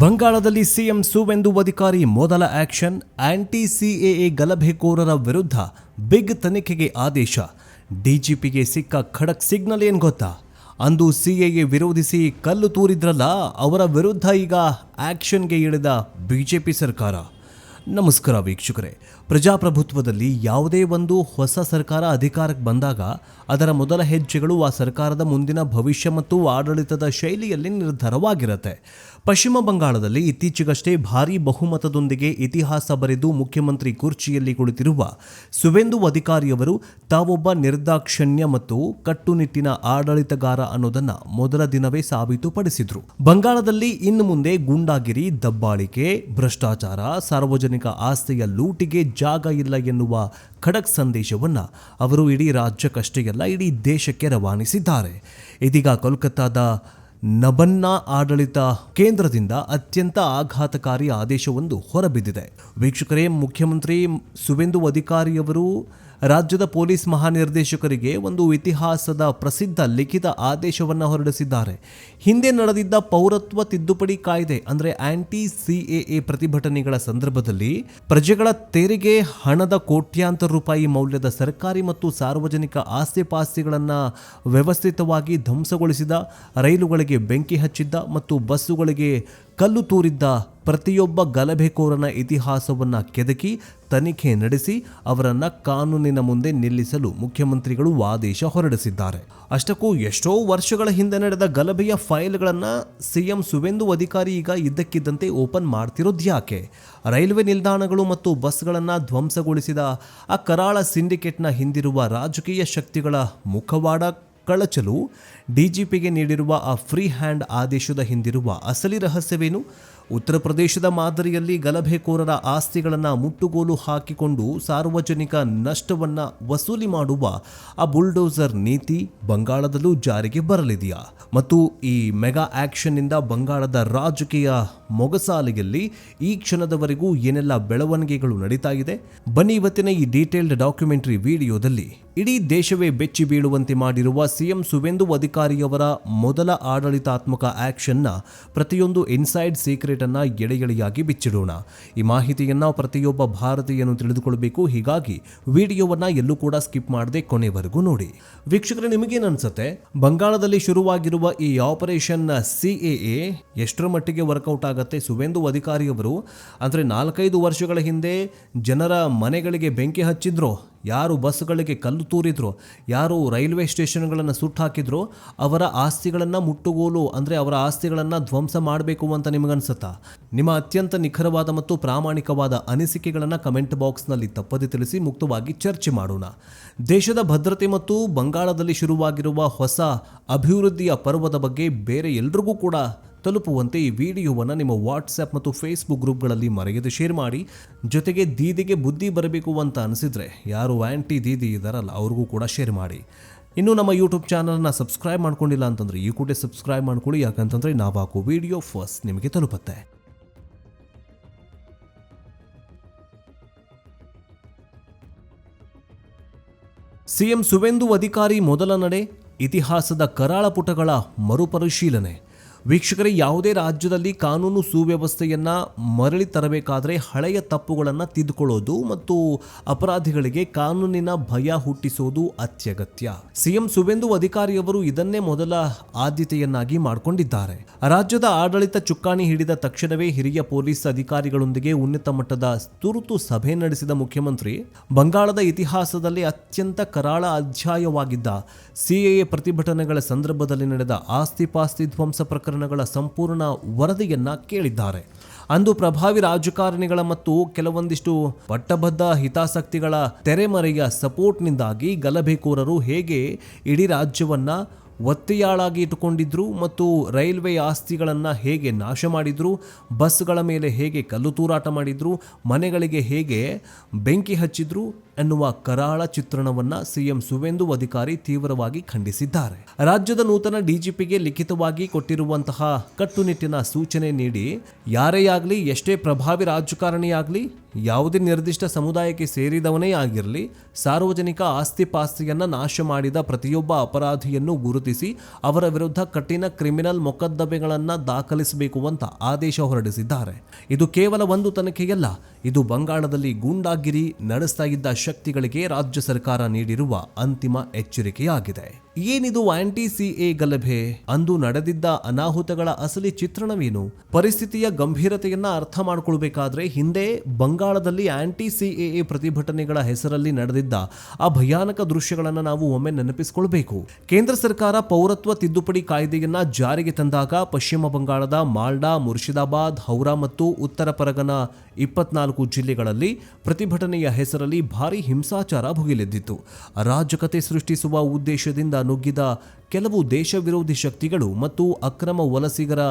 ಬಂಗಾಳದಲ್ಲಿ ಸಿಎಂ ಸುವೇಂದು ಅಧಿಕಾರಿ ಮೊದಲ ಆಕ್ಷನ್. ಆಂಟಿ ಸಿಎಎ ಗಲಭೆಕೋರರ ವಿರುದ್ಧ ಬಿಗ್ ತನಿಖೆಗೆ ಆದೇಶ. ಡಿಜಿಪಿಗೆ ಸಿಕ್ಕ ಖಡಕ್ ಸಿಗ್ನಲ್ ಏನ್ ಗೊತ್ತಾ? ಅಂದು ಸಿಎಎ ವಿರೋಧಿಸಿ ಕಲ್ಲು ತೂರಿದ್ರಲ್ಲ, ಅವರ ವಿರುದ್ಧ ಈಗ ಆಕ್ಷನ್ಗೆ ಇಳಿದ ಬಿಜೆಪಿ ಸರ್ಕಾರ. ನಮಸ್ಕಾರ ವೀಕ್ಷಕರೇ. ಪ್ರಜಾಪ್ರಭುತ್ವದಲ್ಲಿ ಯಾವುದೇ ಒಂದು ಹೊಸ ಸರ್ಕಾರ ಅಧಿಕಾರಕ್ಕೆ ಬಂದಾಗ ಅದರ ಮೊದಲ ಹೆಜ್ಜೆಗಳು ಆ ಸರ್ಕಾರದ ಮುಂದಿನ ಭವಿಷ್ಯ ಮತ್ತು ಆಡಳಿತದ ಶೈಲಿಯಲ್ಲಿ ನಿರ್ಧಾರವಾಗಿರುತ್ತೆ. ಪಶ್ಚಿಮ ಬಂಗಾಳದಲ್ಲಿ ಇತ್ತೀಚೆಗಷ್ಟೇ ಭಾರೀ ಬಹುಮತದೊಂದಿಗೆ ಇತಿಹಾಸ ಬರೆದು ಮುಖ್ಯಮಂತ್ರಿ ಕುರ್ಚಿಯಲ್ಲಿ ಕುಳಿತಿರುವ ಸುವೇಂದು ಅಧಿಕಾರಿಯವರು ತಾವೊಬ್ಬ ನಿರ್ದಾಕ್ಷಣ್ಯ ಮತ್ತು ಕಟ್ಟುನಿಟ್ಟಿನ ಆಡಳಿತಗಾರ ಅನ್ನೋದನ್ನ ಮೊದಲ ದಿನವೇ ಸಾಬೀತುಪಡಿಸಿದ್ರು. ಬಂಗಾಳದಲ್ಲಿ ಇನ್ನು ಮುಂದೆ ಗೂಂಡಾಗಿರಿ, ದಬ್ಬಾಳಿಕೆ, ಭ್ರಷ್ಟಾಚಾರ, ಸಾರ್ವಜನಿಕ ಆಸ್ತಿಯ ಲೂಟಿಗೆ ಜಾಗ ಇಲ್ಲ ಎನ್ನುವ ಖಡಕ್ ಸಂದೇಶವನ್ನ ಅವರು ಇಡೀ ರಾಜ್ಯಕ್ಕಷ್ಟೇ ಅಲ್ಲ, ಇಡೀ ದೇಶಕ್ಕೆ ರವಾನಿಸಿದ್ದಾರೆ. ಇದೀಗ ಕೋಲ್ಕತ್ತಾದ ನಬನ್ನಾ ಆಡಳಿತ ಕೇಂದ್ರದಿಂದ ಅತ್ಯಂತ ಆಘಾತಕಾರಿ ಆದೇಶವೊಂದು ಹೊರಬಿದ್ದಿದೆ. ವೀಕ್ಷಕರೇ, ಮುಖ್ಯಮಂತ್ರಿ ಸುವೇಂದು ಅಧಿಕಾರಿಯವರು ರಾಜ್ಯದ ಪೊಲೀಸ್ ಮಹಾನಿರ್ದೇಶಕರಿಗೆ ಒಂದು ಇತಿಹಾಸದ ಪ್ರಸಿದ್ಧ ಲಿಖಿತ ಆದೇಶವನ್ನು ಹೊರಡಿಸಿದ್ದಾರೆ. ಹಿಂದೆ ನಡೆದಿದ್ದ ಪೌರತ್ವ ತಿದ್ದುಪಡಿ ಕಾಯ್ದೆ ಅಂದರೆ ಆಂಟಿ ಸಿಎಎ ಪ್ರತಿಭಟನೆಗಳ ಸಂದರ್ಭದಲ್ಲಿ ಪ್ರಜೆಗಳ ತೆರಿಗೆ ಹಣದ ಕೋಟ್ಯಾಂತರ ರೂಪಾಯಿ ಮೌಲ್ಯದ ಸರ್ಕಾರಿ ಮತ್ತು ಸಾರ್ವಜನಿಕ ಆಸ್ತಿಪಾಸ್ತಿಗಳನ್ನು ವ್ಯವಸ್ಥಿತವಾಗಿ ಧ್ವಂಸಗೊಳಿಸಿದ, ರೈಲುಗಳಿಗೆ ಬೆಂಕಿ ಹಚ್ಚಿದ್ದ ಮತ್ತು ಬಸ್ಸುಗಳಿಗೆ ಕಲ್ಲು ತೂರಿದ್ದ ಪ್ರತಿಯೊಬ್ಬ ಗಲಭೆಕೋರನ ಇತಿಹಾಸವನ್ನು ಕೆದಕಿ ತನಿಖೆ ನಡೆಸಿ ಅವರನ್ನು ಕಾನೂನಿನ ಮುಂದೆ ನಿಲ್ಲಿಸಲು ಮುಖ್ಯಮಂತ್ರಿಗಳು ಆದೇಶ ಹೊರಡಿಸಿದ್ದಾರೆ. ಅಷ್ಟಕ್ಕೂ ಎಷ್ಟೋ ವರ್ಷಗಳ ಹಿಂದೆ ನಡೆದ ಗಲಭೆಯ ಫೈಲ್ಗಳನ್ನು ಸಿಎಂ ಸುವೇಂದು ಅಧಿಕಾರಿ ಈಗ ಇದ್ದಕ್ಕಿದ್ದಂತೆ ಓಪನ್ ಮಾಡ್ತಿರೋದು ಯಾಕೆ? ರೈಲ್ವೆ ನಿಲ್ದಾಣಗಳು ಮತ್ತು ಬಸ್ಗಳನ್ನು ಧ್ವಂಸಗೊಳಿಸಿದ ಆ ಕರಾಳ ಸಿಂಡಿಕೇಟ್ನ ಹಿಂದಿರುವ ರಾಜಕೀಯ ಶಕ್ತಿಗಳ ಮುಖವಾಡ ಕಳಚಲು ಡಿಜಿಪಿಗೆ ನೀಡಿರುವ ಆ ಫ್ರೀ ಹ್ಯಾಂಡ್ ಆದೇಶದ ಹಿಂದಿರುವ ಅಸಲಿ ರಹಸ್ಯವೇನು? ಉತ್ತರ ಪ್ರದೇಶದ ಮಾದರಿಯಲ್ಲಿ ಗಲಭೆಕೋರರ ಆಸ್ತಿಗಳನ್ನು ಮುಟ್ಟುಗೋಲು ಹಾಕಿಕೊಂಡು ಸಾರ್ವಜನಿಕ ನಷ್ಟವನ್ನು ವಸೂಲಿ ಮಾಡುವ ಆ ಬುಲ್ಡೋಸರ್ ನೀತಿ ಬಂಗಾಳದಲ್ಲೂ ಜಾರಿಗೆ ಬರಲಿದೆಯಾ? ಮತ್ತು ಈ ಮೆಗಾ ಆಕ್ಷನ್ನಿಂದ ಬಂಗಾಳದ ರಾಜಕೀಯ ಮೊಗಸಾಲೆಯಲ್ಲಿ ಈ ಕ್ಷಣದವರೆಗೂ ಏನೆಲ್ಲ ಬೆಳವಣಿಗೆಗಳು ನಡೀತಾ ಇದೆ? ಬನ್ನಿ ಇವತ್ತಿನ ಈ ಡೀಟೇಲ್ಡ್ ಡಾಕ್ಯುಮೆಂಟರಿ ವಿಡಿಯೋದಲ್ಲಿ ಇಡೀ ದೇಶವೇ ಬೆಚ್ಚಿ ಬೀಳುವಂತೆ ಮಾಡಿರುವ ಸಿಎಂ ಸುವೇಂದು ಅಧಿಕಾರಿಯವರ ಮೊದಲ ಆಡಳಿತಾತ್ಮಕ ಆಕ್ಷನ್ನ ಪ್ರತಿಯೊಂದು ಇನ್ಸೈಡ್ ಸೀಕ್ರೆಟ್ ಅನ್ನ ಎಳೆಯಾಗಿ ಬಿಚ್ಚಿಡೋಣ. ಈ ಮಾಹಿತಿಯನ್ನ ಪ್ರತಿಯೊಬ್ಬ ಭಾರತೀಯನು ತಿಳಿದುಕೊಳ್ಳಬೇಕು. ಹೀಗಾಗಿ ವಿಡಿಯೋವನ್ನ ಎಲ್ಲೂ ಕೂಡ ಸ್ಕಿಪ್ ಮಾಡದೆ ಕೊನೆವರೆಗೂ ನೋಡಿ. ವೀಕ್ಷಕರೇ, ನಿಮಗೇನು ಅನ್ಸುತ್ತೆ? ಬಂಗಾಳದಲ್ಲಿ ಶುರುವಾಗಿರುವ ಈ ಆಪರೇಷನ್ ಸಿಎಎ ಎಷ್ಟರ ಮಟ್ಟಿಗೆ ವರ್ಕೌಟ್ ಆಗುತ್ತೆ? ಸುವೇಂದು ಅಧಿಕಾರಿಯವರು ಅಂದ್ರೆ 4-5 ವರ್ಷಗಳ ಹಿಂದೆ ಜನರ ಮನೆಗಳಿಗೆ ಬೆಂಕಿ ಹಚ್ಚಿದ್ರು, ಯಾರು ಬಸ್ಗಳಿಗೆ ಕಲ್ಲು ತೂರಿದ್ರು, ಯಾರು ರೈಲ್ವೆ ಸ್ಟೇಷನ್ಗಳನ್ನು ಸುಟ್ಟು ಹಾಕಿದ್ರು, ಅವರ ಆಸ್ತಿಗಳನ್ನು ಮುಟ್ಟುಗೋಲು ಅಂದರೆ ಅವರ ಆಸ್ತಿಗಳನ್ನು ಧ್ವಂಸ ಮಾಡಬೇಕು ಅಂತ ನಿಮಗನ್ಸುತ್ತಾ? ನಿಮ್ಮ ಅತ್ಯಂತ ನಿಖರವಾದ ಮತ್ತು ಪ್ರಾಮಾಣಿಕವಾದ ಅನಿಸಿಕೆಗಳನ್ನು ಕಮೆಂಟ್ ಬಾಕ್ಸ್ನಲ್ಲಿ ತಪ್ಪದೆ ತಿಳಿಸಿ, ಮುಕ್ತವಾಗಿ ಚರ್ಚೆ ಮಾಡೋಣ. ದೇಶದ ಭದ್ರತೆ ಮತ್ತು ಬಂಗಾಳದಲ್ಲಿ ಶುರುವಾಗಿರುವ ಹೊಸ ಅಭಿವೃದ್ಧಿಯ ಪರ್ವದ ಬಗ್ಗೆ ಬೇರೆ ಎಲ್ರಿಗೂ ಕೂಡ ತಲುಪುವಂತೆ ಈ ವಿಡಿಯೋವನ್ನು ನಿಮ್ಮ ವಾಟ್ಸ್ಆ್ಯಪ್ ಮತ್ತು ಫೇಸ್ಬುಕ್ ಗ್ರೂಪ್ಗಳಲ್ಲಿ ಮರೆಯದೆ ಶೇರ್ ಮಾಡಿ. ಜೊತೆಗೆ ದೀದಿಗೆ ಬುದ್ಧಿ ಬರಬೇಕು ಅಂತ ಅನಿಸಿದರೆ ಯಾರು ಆ್ಯಂಟಿ ದೀದಿ ಇದ್ದಾರಲ್ಲ ಅವ್ರಿಗೂ ಕೂಡ ಶೇರ್ ಮಾಡಿ. ಇನ್ನು ನಮ್ಮ ಯೂಟ್ಯೂಬ್ ಚಾನಲ್ನ ಸಬ್ಸ್ಕ್ರೈಬ್ ಮಾಡ್ಕೊಂಡಿಲ್ಲ ಅಂತಂದರೆ ಈ ಕೂಡಲೇ ಸಬ್ಸ್ಕ್ರೈಬ್ ಮಾಡ್ಕೊಳ್ಳಿ, ಯಾಕಂತಂದರೆ ನಾವು ಹಾಕೋ ವಿಡಿಯೋ ಫಸ್ಟ್ ನಿಮಗೆ ತಲುಪುತ್ತೆ. ಸಿಎಂ ಸುವೇಂದು ಅಧಿಕಾರಿ ಮೊದಲ ನಡೆ, ಇತಿಹಾಸದ ಕರಾಳ ಪುಟಗಳ ಮರುಪರಿಶೀಲನೆ. ವೀಕ್ಷಕರೇ, ಯಾವುದೇ ರಾಜ್ಯದಲ್ಲಿ ಕಾನೂನು ಸುವ್ಯವಸ್ಥೆಯನ್ನು ಮರಳಿ ತರಬೇಕಾದರೆ ಹಳೆಯ ತಪ್ಪುಗಳನ್ನು ತಿದ್ದುಕೊಳ್ಳೋದು ಮತ್ತು ಅಪರಾಧಿಗಳಿಗೆ ಕಾನೂನಿನ ಭಯ ಹುಟ್ಟಿಸೋದು ಅತ್ಯಗತ್ಯ. ಸಿಎಂ ಸುವೇಂದು ಅಧಿಕಾರಿಯವರು ಇದನ್ನೇ ಮೊದಲ ಆದ್ಯತೆಯನ್ನಾಗಿ ಮಾಡಿಕೊಂಡಿದ್ದಾರೆ. ರಾಜ್ಯದ ಆಡಳಿತ ಚುಕ್ಕಾಣಿ ಹಿಡಿದ ತಕ್ಷಣವೇ ಹಿರಿಯ ಪೊಲೀಸ್ ಅಧಿಕಾರಿಗಳೊಂದಿಗೆ ಉನ್ನತ ಮಟ್ಟದ ತುರ್ತು ಸಭೆ ನಡೆಸಿದ ಮುಖ್ಯಮಂತ್ರಿ ಬಂಗಾಳದ ಇತಿಹಾಸದಲ್ಲಿ ಅತ್ಯಂತ ಕರಾಳ ಅಧ್ಯಾಯವಾಗಿದ್ದ ಸಿಎಎ ಪ್ರತಿಭಟನೆಗಳ ಸಂದರ್ಭದಲ್ಲಿ ನಡೆದ ಆಸ್ತಿಪಾಸ್ತಿ ಧ್ವಂಸ ಪ್ರಕರಣಗಳ ಸಂಪೂರ್ಣ ವರದಿಯನ್ನ ಕೇಳಿದ್ದಾರೆ. ಅಂದು ಪ್ರಭಾವಿ ರಾಜಕಾರಣಿಗಳ ಮತ್ತು ಕೆಲವೊಂದಿಷ್ಟು ಪಟ್ಟಬದ್ಧ ಹಿತಾಸಕ್ತಿಗಳ ತೆರೆಮರೆಯ ಸಪೋರ್ಟ್ನಿಂದಾಗಿ ಗಲಭೆಕೋರರು ಹೇಗೆ ಇಡೀ ರಾಜ್ಯವನ್ನ ಒತ್ತೆಯಾಳಾಗಿ ಇಟ್ಟುಕೊಂಡಿದ್ರು ಮತ್ತು ರೈಲ್ವೆ ಆಸ್ತಿಗಳನ್ನು ಹೇಗೆ ನಾಶ ಮಾಡಿದ್ರು, ಬಸ್ಗಳ ಮೇಲೆ ಹೇಗೆ ಕಲ್ಲು ತೂರಾಟ ಮಾಡಿದ್ರು, ಮನೆಗಳಿಗೆ ಹೇಗೆ ಬೆಂಕಿ ಹಚ್ಚಿದ್ರು ಎನ್ನುವ ಕರಾಳ ಚಿತ್ರಣವನ್ನ ಸಿಎಂ ಸುವೇಂದು ಅಧಿಕಾರಿ ತೀವ್ರವಾಗಿ ಖಂಡಿಸಿದ್ದಾರೆ. ರಾಜ್ಯದ ನೂತನ ಡಿಜಿಪಿಗೆ ಲಿಖಿತವಾಗಿ ಕೊಟ್ಟಿರುವಂತಹ ಕಟ್ಟುನಿಟ್ಟಿನ ಸೂಚನೆ ನೀಡಿ ಯಾರೇ ಆಗಲಿ, ಎಷ್ಟೇ ಪ್ರಭಾವಿ ರಾಜಕಾರಣಿಯಾಗಲಿ, ಯಾವುದೇ ನಿರ್ದಿಷ್ಟ ಸಮುದಾಯಕ್ಕೆ ಸೇರಿದವನೇ ಆಗಿರಲಿ, ಸಾರ್ವಜನಿಕ ಆಸ್ತಿ ಪಾಸ್ತಿಯನ್ನ ನಾಶ ಮಾಡಿದ ಪ್ರತಿಯೊಬ್ಬ ಅಪರಾಧಿಯನ್ನು ಗುರುತಿಸಿ ಅವರ ವಿರುದ್ಧ ಕಠಿಣ ಕ್ರಿಮಿನಲ್ ಮೊಕದ್ದಮೆಗಳನ್ನು ದಾಖಲಿಸಬೇಕು ಅಂತ ಆದೇಶ ಹೊರಡಿಸಿದ್ದಾರೆ. ಇದು ಕೇವಲ ಒಂದು ತನಿಖೆಯಲ್ಲ, ಇದು ಬಂಗಾಳದಲ್ಲಿ ಗೂಂಡಾಗಿರಿ ನಡೆಸ್ತಾ ಇದ್ದ ಶಕ್ತಿಗಳಿಗೆ ರಾಜ್ಯ ಸರ್ಕಾರ ನೀಡಿರುವ ಅಂತಿಮ ಎಚ್ಚರಿಕೆಯಾಗಿದೆ. ಏನಿದು ಆಂಟಿ ಸಿಎ ಗಲಭೆ? ಅಂದು ನಡೆದಿದ್ದ ಅನಾಹುತಗಳ ಅಸಲಿ ಚಿತ್ರಣವೇನು? ಪರಿಸ್ಥಿತಿಯ ಗಂಭೀರತೆಯನ್ನ ಅರ್ಥ ಮಾಡಿಕೊಳ್ಬೇಕಾದ್ರೆ ಹಿಂದೆ ಬಂಗಾಳದಲ್ಲಿ ಆಂಟಿ ಸಿಎಎ ಪ್ರತಿಭಟನೆಗಳ ಹೆಸರಲ್ಲಿ ನಡೆದಿದ್ದ ಆ ಭಯಾನಕ ದೃಶ್ಯಗಳನ್ನು ನಾವು ಒಮ್ಮೆ ನೆನಪಿಸಿಕೊಳ್ಬೇಕು. ಕೇಂದ್ರ ಸರ್ಕಾರ ಪೌರತ್ವ ತಿದ್ದುಪಡಿ ಕಾಯ್ದೆಯನ್ನ ಜಾರಿಗೆ ತಂದಾಗ ಪಶ್ಚಿಮ ಬಂಗಾಳದ ಮಾಲ್ಡಾ, ಮುರ್ಷಿದಾಬಾದ್, ಹೌರಾ ಮತ್ತು ಉತ್ತರ ಪರಗನ 24 ಜಿಲ್ಲೆಗಳಲ್ಲಿ ಪ್ರತಿಭಟನೆಯ ಹೆಸರಲ್ಲಿ ಭಾರಿ ಹಿಂಸಾಚಾರ ಭುಗಿಲೆದ್ದಿತ್ತು. ಅರಾಜಕತೆ ಸೃಷ್ಟಿಸುವ ಉದ್ದೇಶದಿಂದ ನುಗ್ಗಿದ ಕೆಲವು ದೇಶ ವಿರೋಧಿ ಶಕ್ತಿಗಳು ಮತ್ತು ಅಕ್ರಮ ವಲಸಿಗರ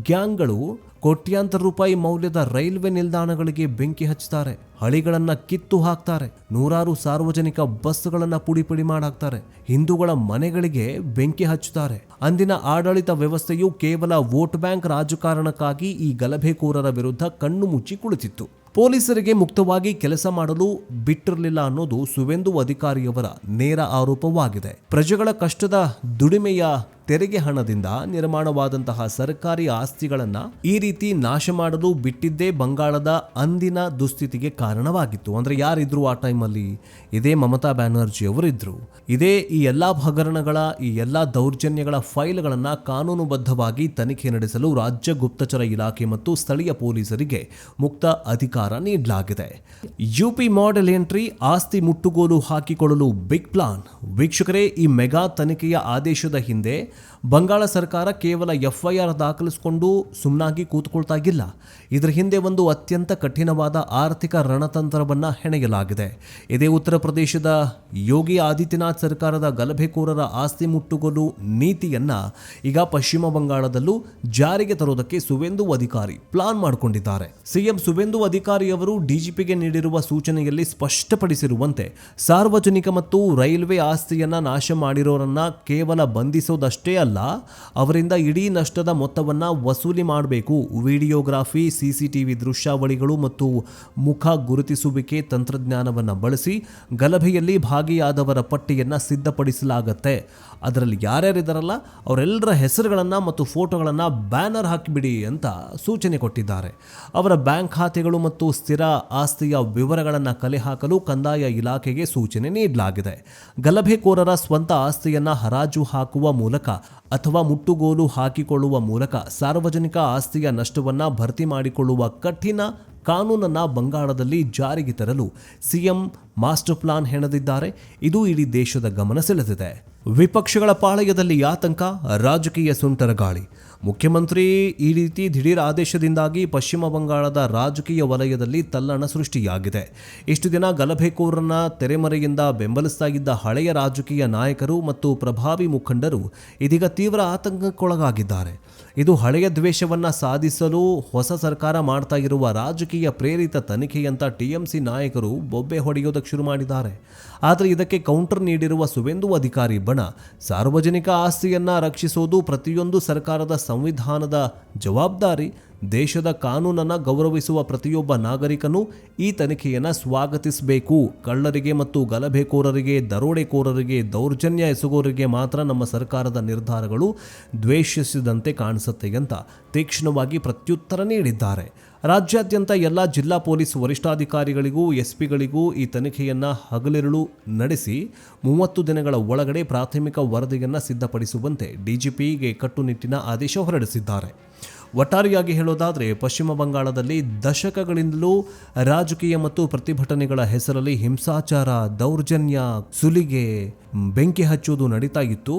ಗ್ಯಾಂಗ್ಗಳು ಕೋಟ್ಯಾಂತರ ರೂಪಾಯಿ ಮೌಲ್ಯದ ರೈಲ್ವೆ ನಿಲ್ದಾಣಗಳಿಗೆ ಬೆಂಕಿ ಹಚ್ಚುತ್ತಾರೆ, ಹಳಿಗಳನ್ನು ಕಿತ್ತು ಹಾಕ್ತಾರೆ, ನೂರಾರು ಸಾರ್ವಜನಿಕ ಬಸ್ಗಳನ್ನು ಪುಡಿ ಮಾಡಾಕ್ತಾರೆ, ಹಿಂದೂಗಳ ಮನೆಗಳಿಗೆ ಬೆಂಕಿ ಹಚ್ಚುತ್ತಾರೆ. ಅಂದಿನ ಆಡಳಿತ ವ್ಯವಸ್ಥೆಯು ಕೇವಲ ವೋಟ್ ಬ್ಯಾಂಕ್ ರಾಜಕಾರಣಕ್ಕಾಗಿ ಈ ಗಲಭೆಕೋರರ ವಿರುದ್ಧ ಕಣ್ಣು ಮುಚ್ಚಿ ಕುಳಿತಿತ್ತು. ಪೊಲೀಸರಿಗೆ ಮುಕ್ತವಾಗಿ ಕೆಲಸ ಮಾಡಲು ಬಿಟ್ಟಿರಲಿಲ್ಲ ಅನ್ನೋದು ಸುವೇಂದು ಅಧಿಕಾರಿಯವರ ನೇರ ಆರೋಪವಾಗಿದೆ. ಪ್ರಜೆಗಳ ಕಷ್ಟದ ದುಡಿಮೆಯ ತೆರಿಗೆ ಹಣದಿಂದ ನಿರ್ಮಾಣವಾದಂತಹ ಸರ್ಕಾರಿ ಆಸ್ತಿಗಳನ್ನ ಈ ರೀತಿ ನಾಶ ಮಾಡಲು ಬಿಟ್ಟಿದ್ದೇ ಬಂಗಾಳದ ಅಂದಿನ ದುಸ್ಥಿತಿಗೆ ಕಾರಣವಾಗಿತ್ತು. ಅಂದ್ರೆ ಯಾರಿದ್ರು ಆ ಟೈಮಲ್ಲಿ? ಇದೇ ಮಮತಾ ಬ್ಯಾನರ್ಜಿ ಅವರಿದ್ರು. ಇದೇ ಈ ಎಲ್ಲಾ ಹಗರಣಗಳ, ಈ ಎಲ್ಲಾ ದೌರ್ಜನ್ಯಗಳ ಫೈಲ್ಗಳನ್ನ ಕಾನೂನುಬದ್ಧವಾಗಿ ತನಿಖೆ ನಡೆಸಲು ರಾಜ್ಯ ಗುಪ್ತಚರ ಇಲಾಖೆ ಮತ್ತು ಸ್ಥಳೀಯ ಪೊಲೀಸರಿಗೆ ಮುಕ್ತ ಅಧಿಕಾರ ನೀಡಲಾಗಿದೆ. ಯುಪಿ ಮಾಡೆಲ್ ಎಂಟ್ರಿ, ಆಸ್ತಿ ಮುಟ್ಟುಗೋಲು ಹಾಕಿಕೊಳ್ಳಲು ಬಿಗ್ ಪ್ಲಾನ್. ವೀಕ್ಷಕರೇ, ಈ ಮೆಗಾ ತನಿಖೆಯ ಆದೇಶದ ಹಿಂದೆ ಬಂಗಾಳ ಸರ್ಕಾರ ಕೇವಲ ಎಫ್ಐಆರ್ ದಾಖಲಿಸಿಕೊಂಡು ಸುಮ್ಮನಾಗಿ ಕೂತ್ಕೊಳ್ತಾ ಇಲ್ಲ. ಇದರ ಹಿಂದೆ ಒಂದು ಅತ್ಯಂತ ಕಠಿಣವಾದ ಆರ್ಥಿಕ ರಣತಂತ್ರವನ್ನ ಹೆಣೆಯಲಾಗಿದೆ. ಇದೇ ಉತ್ತರ ಪ್ರದೇಶದ ಯೋಗಿ ಆದಿತ್ಯನಾಥ್ ಸರ್ಕಾರದ ಗಲಭೆಕೋರರ ಆಸ್ತಿ ಮುಟ್ಟುಗೋಲು ನೀತಿಯನ್ನ ಈಗ ಪಶ್ಚಿಮ ಬಂಗಾಳದಲ್ಲೂ ಜಾರಿಗೆ ತರುವುದಕ್ಕೆ ಸುವೇಂದು ಅಧಿಕಾರಿ ಪ್ಲಾನ್ ಮಾಡಿಕೊಂಡಿದ್ದಾರೆ. ಸಿಎಂ ಸುವೇಂದು ಅಧಿಕಾರಿ ಅವರು ಡಿಜಿಪಿಗೆ ನೀಡಿರುವ ಸೂಚನೆಯಲ್ಲಿ ಸ್ಪಷ್ಟಪಡಿಸಿರುವಂತೆ ಸಾರ್ವಜನಿಕ ಮತ್ತು ರೈಲ್ವೆ ಆಸ್ತಿಯನ್ನ ನಾಶ ಮಾಡಿರೋರನ್ನ ಕೇವಲ ಬಂಧಿಸೋದಷ್ಟೇ ಅಲ್ಲ, ಅವರಿಂದ ಇಡೀ ನಷ್ಟದ ಮೊತ್ತವನ್ನ ವಸೂಲಿ ಮಾಡಬೇಕು. ವಿಡಿಯೋಗ್ರಾಫಿ, ಸಿಸಿಟಿವಿ ದೃಶ್ಯಾವಳಿಗಳು ಮತ್ತು ಮುಖ ಗುರುತಿಸುವಿಕೆ ತಂತ್ರಜ್ಞಾನವನ್ನು ಬಳಸಿ ಗಲಭೆಯಲ್ಲಿ ಭಾಗಿಯಾದವರ ಪಟ್ಟಿಯನ್ನ ಸಿದ್ಧಪಡಿಸಲಾಗತ್ತೆ. ಅದರಲ್ಲಿ ಯಾರ್ಯಾರಿದ್ದಾರಲ್ಲ ಅವರೆಲ್ಲರ ಹೆಸರುಗಳನ್ನ ಮತ್ತು ಫೋಟೋಗಳನ್ನ ಬ್ಯಾನರ್ ಹಾಕಿಬಿಡಿ ಅಂತ ಸೂಚನೆ ಕೊಟ್ಟಿದ್ದಾರೆ. ಅವರ ಬ್ಯಾಂಕ್ ಖಾತೆಗಳು ಮತ್ತು ಸ್ಥಿರ ಆಸ್ತಿಯ ವಿವರಗಳನ್ನು ಕಲೆ ಹಾಕಲು ಕಂದಾಯ ಇಲಾಖೆಗೆ ಸೂಚನೆ ನೀಡಲಾಗಿದೆ. ಗಲಭೆಕೋರರ ಸ್ವಂತ ಆಸ್ತಿಯನ್ನ ಹರಾಜು ಹಾಕುವ ಮೂಲಕ ಅಥವಾ ಮುಟ್ಟುಗೋಲು ಹಾಕಿಕೊಳ್ಳುವ ಮೂಲಕ ಸಾರ್ವಜನಿಕ ಆಸ್ತಿಯ ನಷ್ಟವನ್ನ ಭರ್ತಿ ಮಾಡಿಕೊಳ್ಳುವ ಕಠಿಣ ಕಾನೂನನ್ನ ಬಂಗಾಳದಲ್ಲಿ ಜಾರಿಗೆ ತರಲು ಸಿಎಂ ಮಾಸ್ಟರ್ ಪ್ಲಾನ್ ಹೆಣೆದಿದ್ದಾರೆ. ಇದು ಇಡೀ ದೇಶದ ಗಮನ ಸೆಳೆದಿದೆ. ವಿಪಕ್ಷಗಳ ಪಾಳಯದಲ್ಲಿ ಆತಂಕ, ರಾಜಕೀಯ ಸುಂಟರಗಾಳಿ. ಮುಖ್ಯಮಂತ್ರಿ ಈ ರೀತಿ ದಿಢೀರ್ ಆದೇಶದಿಂದಾಗಿ ಪಶ್ಚಿಮ ಬಂಗಾಳದ ರಾಜಕೀಯ ವಲಯದಲ್ಲಿ ತಲ್ಲಣ ಸೃಷ್ಟಿಯಾಗಿದೆ. ಇಷ್ಟು ದಿನ ಗಲಭೆಕೋರರನ್ನ ತೆರೆಮರೆಯಿಂದ ಬೆಂಬಲಿಸ್ತಾ ಇದ್ದ ಹಳೆಯ ರಾಜಕೀಯ ನಾಯಕರು ಮತ್ತು ಪ್ರಭಾವಿ ಮುಖಂಡರು ಇದೀಗ ತೀವ್ರ ಆತಂಕಕ್ಕೊಳಗಾಗಿದ್ದಾರೆ. ಇದು ಹಳೆಯ ದ್ವೇಷವನ್ನ ಸಾಧಿಸಲು ಹೊಸ ಸರ್ಕಾರ ಮಾಡ್ತಾ ಇರುವ ರಾಜಕೀಯ ಪ್ರೇರಿತ ತನಿಖೆಯಂತ ಟಿಎಂಸಿ ನಾಯಕರು ಬೊಬ್ಬೆ ಹೊಡೆಯೋದಕ್ಕೆ ಶುರು ಮಾಡಿದ್ದಾರೆ. ಆದರೆ ಇದಕ್ಕೆ ಕೌಂಟರ್ ನೀಡಿರುವ ಸುವೇಂದು ಅಧಿಕಾರಿ ಬಣ, ಸಾರ್ವಜನಿಕ ಆಸ್ತಿಯನ್ನ ರಕ್ಷಿಸೋದು ಪ್ರತಿಯೊಂದು ಸರ್ಕಾರದ ಸಂವಿಧಾನದ ಜವಾಬ್ದಾರಿ. ದೇಶದ ಕಾನೂನನ್ನು ಗೌರವಿಸುವ ಪ್ರತಿಯೊಬ್ಬ ನಾಗರಿಕನು ಈ ತನಿಖೆಯನ್ನು ಸ್ವಾಗತಿಸಬೇಕು. ಕಳ್ಳರಿಗೆ ಮತ್ತು ಗಲಭೆಕೋರರಿಗೆ, ದರೋಡೆಕೋರರಿಗೆ, ದೌರ್ಜನ್ಯ ಎಸಗೋರಿಗೆ ಮಾತ್ರ ನಮ್ಮ ಸರ್ಕಾರದ ನಿರ್ಧಾರಗಳು ದ್ವೇಷಿಸಿದಂತೆ ಕಾಣಿಸುತ್ತೆ ಅಂತ ತೀಕ್ಷ್ಣವಾಗಿ ಪ್ರತ್ಯುತ್ತರ ನೀಡಿದ್ದಾರೆ. ರಾಜ್ಯಾದ್ಯಂತ ಎಲ್ಲ ಜಿಲ್ಲಾ ಪೊಲೀಸ್ ವರಿಷ್ಠಾಧಿಕಾರಿಗಳಿಗೂ ಎಸ್ಪಿಗಳಿಗೂ ಈ ತನಿಖೆಯನ್ನು ಹಗಲಿರುಳು ನಡೆಸಿ 30 ದಿನಗಳ ಒಳಗಡೆ ಪ್ರಾಥಮಿಕ ವರದಿಯನ್ನು ಸಿದ್ಧಪಡಿಸುವಂತೆ ಡಿಜಿಪಿಗೆ ಕಟ್ಟುನಿಟ್ಟಿನ ಆದೇಶ ಹೊರಡಿಸಿದ್ದಾರೆ. ಒಟ್ಟಾರೆಯಾಗಿ ಹೇಳೋದಾದರೆ ಪಶ್ಚಿಮ ಬಂಗಾಳದಲ್ಲಿ ದಶಕಗಳಿಂದಲೂ ರಾಜಕೀಯ ಮತ್ತು ಪ್ರತಿಭಟನೆಗಳ ಹೆಸರಲ್ಲಿ ಹಿಂಸಾಚಾರ, ದೌರ್ಜನ್ಯ, ಸುಲಿಗೆ, ಬೆಂಕಿ ಹಚ್ಚುವುದು ನಡೀತಾ ಇತ್ತು.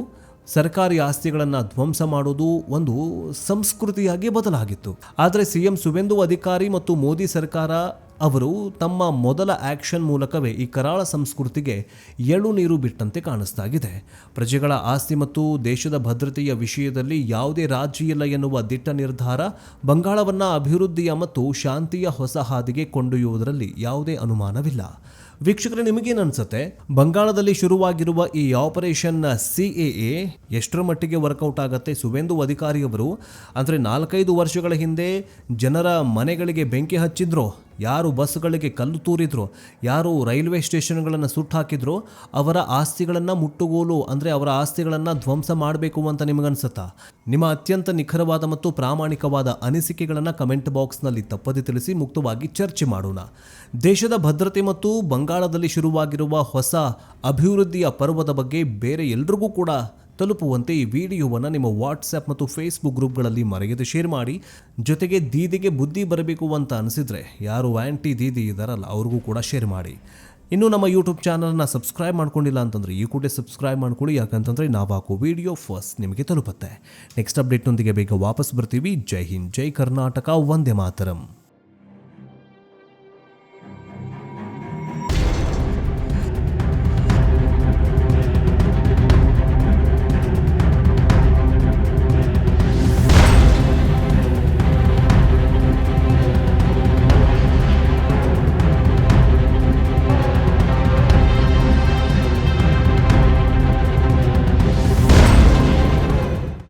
ಸರ್ಕಾರಿ ಆಸ್ತಿಗಳನ್ನು ಧ್ವಂಸ ಮಾಡೋದು ಒಂದು ಸಂಸ್ಕೃತಿಯಾಗಿ ಬದಲಾಗಿತ್ತು. ಆದರೆ ಸಿಎಂ ಸುವೇಂದು ಅಧಿಕಾರಿ ಮತ್ತು ಮೋದಿ ಸರ್ಕಾರ ಅವರು ತಮ್ಮ ಮೊದಲ ಆಕ್ಷನ್ ಮೂಲಕವೇ ಈ ಕರಾಳ ಸಂಸ್ಕೃತಿಗೆ ಎಳು ನೀರು ಬಿಟ್ಟಂತೆ ಕಾಣಿಸ್ತಾ ಇದೆ. ಪ್ರಜೆಗಳ ಆಸ್ತಿ ಮತ್ತು ದೇಶದ ಭದ್ರತೆಯ ವಿಷಯದಲ್ಲಿ ಯಾವುದೇ ರಾಜಿ ಇಲ್ಲ ಎನ್ನುವ ದಿಟ್ಟ ನಿರ್ಧಾರ ಬಂಗಾಳವನ್ನು ಅಭಿವೃದ್ಧಿಯ ಮತ್ತು ಶಾಂತಿಯ ಹೊಸ ಹಾದಿಗೆ ಕೊಂಡೊಯ್ಯುವುದರಲ್ಲಿ ಯಾವುದೇ ಅನುಮಾನವಿಲ್ಲ. ವೀಕ್ಷಕರೇ, ನಿಮಗೇನು ಅನ್ಸುತ್ತೆ? ಬಂಗಾಳದಲ್ಲಿ ಶುರುವಾಗಿರುವ ಈ ಆಪರೇಷನ್ CAA ಎಷ್ಟರ ಮಟ್ಟಿಗೆ ವರ್ಕೌಟ್ ಆಗುತ್ತೆ? ಸುವೇಂದು ಅಧಿಕಾರಿ ಅವರು ಅಂದರೆ 4-5 ವರ್ಷಗಳ ಹಿಂದೆ ಜನರ ಮನೆಗಳಿಗೆ ಬೆಂಕಿ ಹಚ್ಚಿದ್ರು, ಯಾರು ಬಸ್ಗಳಿಗೆ ಕಲ್ಲು ತೂರಿದ್ರು, ಯಾರು ರೈಲ್ವೆ ಸ್ಟೇಷನ್ಗಳನ್ನು ಸುಟ್ಟು ಹಾಕಿದ್ರು, ಅವರ ಆಸ್ತಿಗಳನ್ನು ಮುಟ್ಟುಗೋಲು ಅಂದರೆ ಅವರ ಆಸ್ತಿಗಳನ್ನು ಧ್ವಂಸ ಮಾಡಬೇಕು ಅಂತ ನಿಮಗನ್ಸುತ್ತಾ? ನಿಮ್ಮ ಅತ್ಯಂತ ನಿಖರವಾದ ಮತ್ತು ಪ್ರಾಮಾಣಿಕವಾದ ಅನಿಸಿಕೆಗಳನ್ನು ಕಮೆಂಟ್ ಬಾಕ್ಸ್ನಲ್ಲಿ ತಪ್ಪದೆ ತಿಳಿಸಿ, ಮುಕ್ತವಾಗಿ ಚರ್ಚೆ ಮಾಡೋಣ. ದೇಶದ ಭದ್ರತೆ ಮತ್ತು ಬಂಗಾಳದಲ್ಲಿ ಶುರುವಾಗಿರುವ ಹೊಸ ಅಭಿವೃದ್ಧಿಯ ಪರ್ವದ ಬಗ್ಗೆ ಬೇರೆ ಎಲ್ರಿಗೂ ಕೂಡ ತಲುಪುವಂತೆ ಈ ವಿಡಿಯೋವನ್ನು ನಿಮ್ಮ ವಾಟ್ಸಪ್ ಮತ್ತು ಫೇಸ್ಬುಕ್ ಗ್ರೂಪ್ಗಳಲ್ಲಿ ಮರೆಯದೆ ಶೇರ್ ಮಾಡಿ. ಜೊತೆಗೆ ದೀದಿಗೆ ಬುದ್ಧಿ ಬರಬೇಕು ಅಂತ ಅನಿಸಿದರೆ ಯಾರು ಆ್ಯಂಟಿ ದೀದಿ ಇದ್ದಾರಲ್ಲ ಅವ್ರಿಗೂ ಕೂಡ ಶೇರ್ ಮಾಡಿ. ಇನ್ನು ನಮ್ಮ ಯೂಟ್ಯೂಬ್ ಚಾನಲ್ನ ಸಬ್ಸ್ಕ್ರೈಬ್ ಮಾಡ್ಕೊಂಡಿಲ್ಲ ಅಂತಂದರೆ ಈ ಕೂಡಲೇ ಸಬ್ಸ್ಕ್ರೈಬ್ ಮಾಡ್ಕೊಳ್ಳಿ, ಯಾಕಂತಂದರೆ ನಾವು ಹಾಕೋ ವಿಡಿಯೋ ಫಸ್ಟ್ ನಿಮಗೆ ತಲುಪುತ್ತೆ. ನೆಕ್ಸ್ಟ್ ಅಪ್ಡೇಟ್ನೊಂದಿಗೆ ಬೇಗ ವಾಪಸ್ ಬರ್ತೀವಿ. ಜೈ ಹಿಂದ್, ಜೈ ಕರ್ನಾಟಕ, ವಂದೇ ಮಾತರಂ.